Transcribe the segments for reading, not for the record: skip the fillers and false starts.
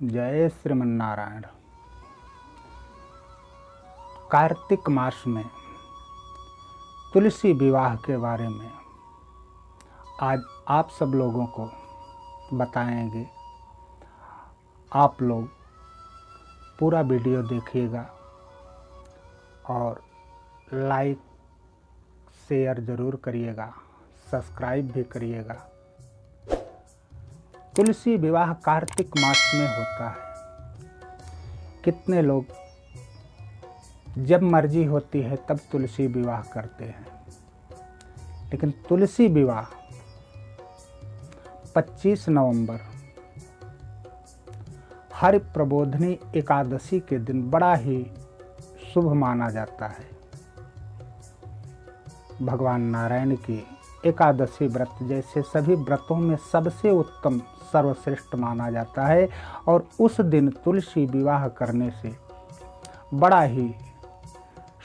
जय श्रीमन्नारायण। कार्तिक मास में तुलसी विवाह के बारे में आज आप सब लोगों को बताएंगे। आप लोग पूरा वीडियो देखिएगा और लाइक शेयर ज़रूर करिएगा, सब्सक्राइब भी करिएगा। तुलसी विवाह कार्तिक मास में होता है। कितने लोग जब मर्जी होती है तब तुलसी विवाह करते हैं, लेकिन तुलसी विवाह 25 नवंबर हरि प्रबोधनी एकादशी के दिन बड़ा ही शुभ माना जाता है। भगवान नारायण की एकादशी व्रत जैसे सभी व्रतों में सबसे उत्तम सर्वश्रेष्ठ माना जाता है और उस दिन तुलसी विवाह करने से बड़ा ही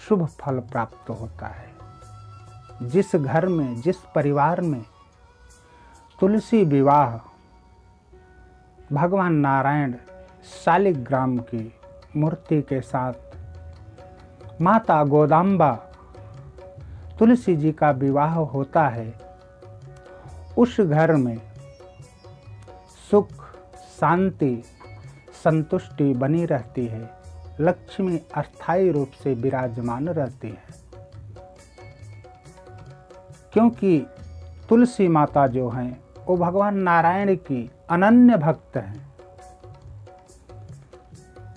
शुभ फल प्राप्त होता है। जिस घर में, जिस परिवार में तुलसी विवाह भगवान नारायण शालिग्राम की मूर्ति के साथ माता गोदाम्बा तुलसी जी का विवाह होता है, उस घर में सुख, शांति, संतुष्टि बनी रहती है। लक्ष्मी अस्थायी रूप से विराजमान रहती है, क्योंकि तुलसी माता जो हैं वो भगवान नारायण की अनन्य भक्त हैं।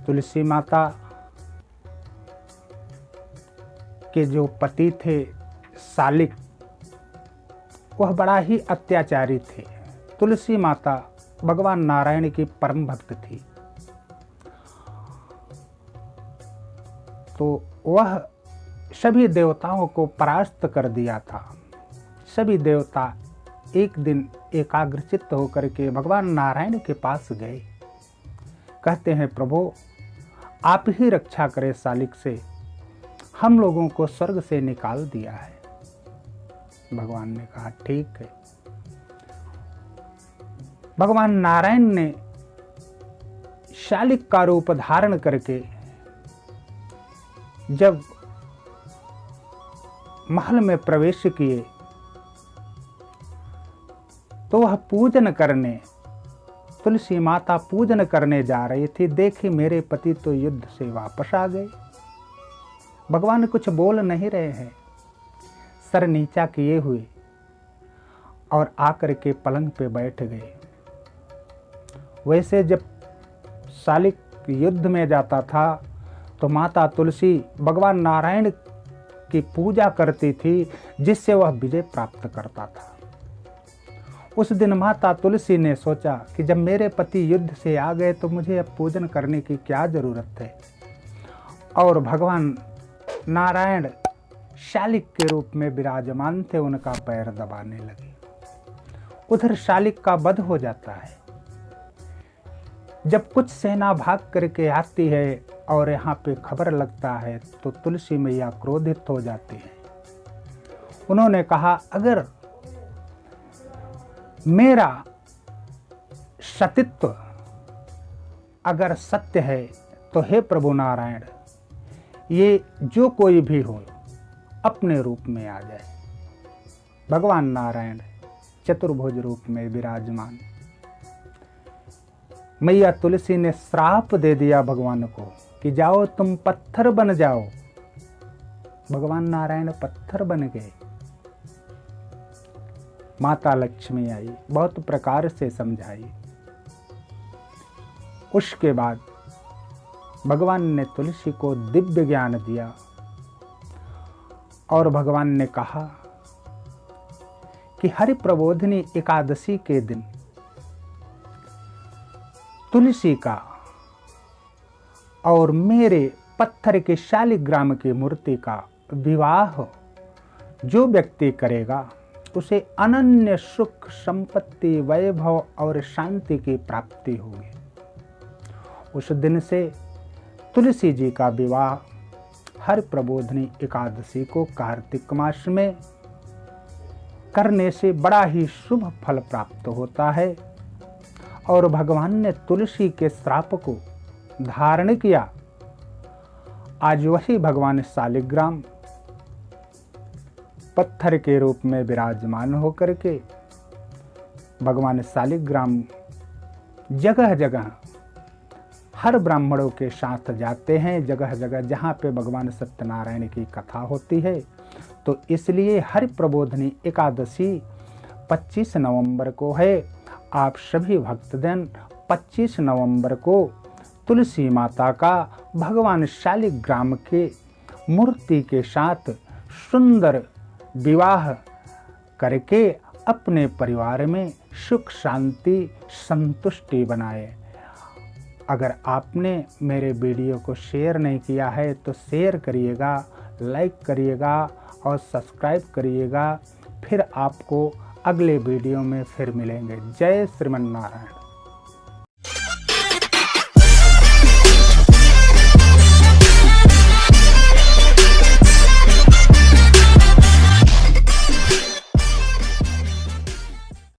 तुलसी माता के जो पति थे शालिक, वह बड़ा ही अत्याचारी थे। तुलसी माता भगवान नारायण की परम भक्त थी, तो वह सभी देवताओं को परास्त कर दिया था। सभी देवता एक दिन एकाग्रचित्त होकर के भगवान नारायण के पास गए। कहते हैं, प्रभु आप ही रक्षा करें शालिक से, हम लोगों को स्वर्ग से निकाल दिया है। भगवान ने कहा ठीक है। भगवान नारायण ने शालिक का रूप धारण करके जब महल में प्रवेश किए तो वह पूजन करने, तुलसी माता पूजन करने जा रही थी। देखी मेरे पति तो युद्ध से वापस आ गए। भगवान कुछ बोल नहीं रहे हैं, सर नीचा किए हुए और आकर के पलंग पे बैठ गए। वैसे जब शालिक युद्ध में जाता था तो माता तुलसी भगवान नारायण की पूजा करती थी, जिससे वह विजय प्राप्त करता था। उस दिन माता तुलसी ने सोचा कि जब मेरे पति युद्ध से आ गए तो मुझे अब पूजन करने की क्या जरूरत है, और भगवान नारायण शालिक के रूप में विराजमान थे, उनका पैर दबाने लगे। उधर शालिक का वध हो जाता है। जब कुछ सेना भाग करके आती है और यहाँ पे खबर लगता है तो तुलसी मैया क्रोधित हो जाती है। उन्होंने कहा, अगर मेरा सतित्व अगर सत्य है तो हे प्रभु नारायण, ये जो कोई भी हो अपने रूप में आ जाए। भगवान नारायण चतुर्भुज रूप में विराजमान। मैया तुलसी ने श्राप दे दिया भगवान को कि जाओ तुम पत्थर बन जाओ। भगवान नारायण पत्थर बन गए। माता लक्ष्मी आई, बहुत प्रकार से समझाई। उसके बाद भगवान ने तुलसी को दिव्य ज्ञान दिया और भगवान ने कहा कि हरि प्रबोधनी एकादशी के दिन तुलसी का और मेरे पत्थर के शालिग्राम की मूर्ति का विवाह जो व्यक्ति करेगा उसे अनन्य सुख, संपत्ति, वैभव और शांति की प्राप्ति होगी। उस दिन से तुलसी जी का विवाह हरि प्रबोधनी एकादशी को कार्तिक मास में करने से बड़ा ही शुभ फल प्राप्त होता है और भगवान ने तुलसी के श्राप को धारण किया। आज वही भगवान शालिग्राम पत्थर के रूप में विराजमान होकर के भगवान शालिग्राम जगह जगह हर ब्राह्मणों के साथ जाते हैं, जगह जगह जहाँ पे भगवान सत्यनारायण की कथा होती है। तो इसलिए हरि प्रबोधनी एकादशी 25 नवंबर को है। आप सभी भक्तजन 25 नवंबर को तुलसी माता का भगवान शालिग्राम के मूर्ति के साथ सुंदर विवाह करके अपने परिवार में सुख शांति संतुष्टि बनाए। अगर आपने मेरे वीडियो को शेयर नहीं किया है तो शेयर करिएगा, लाइक करिएगा और सब्सक्राइब करिएगा। फिर आपको अगले वीडियो में फिर मिलेंगे। जय श्रीमन नारायण।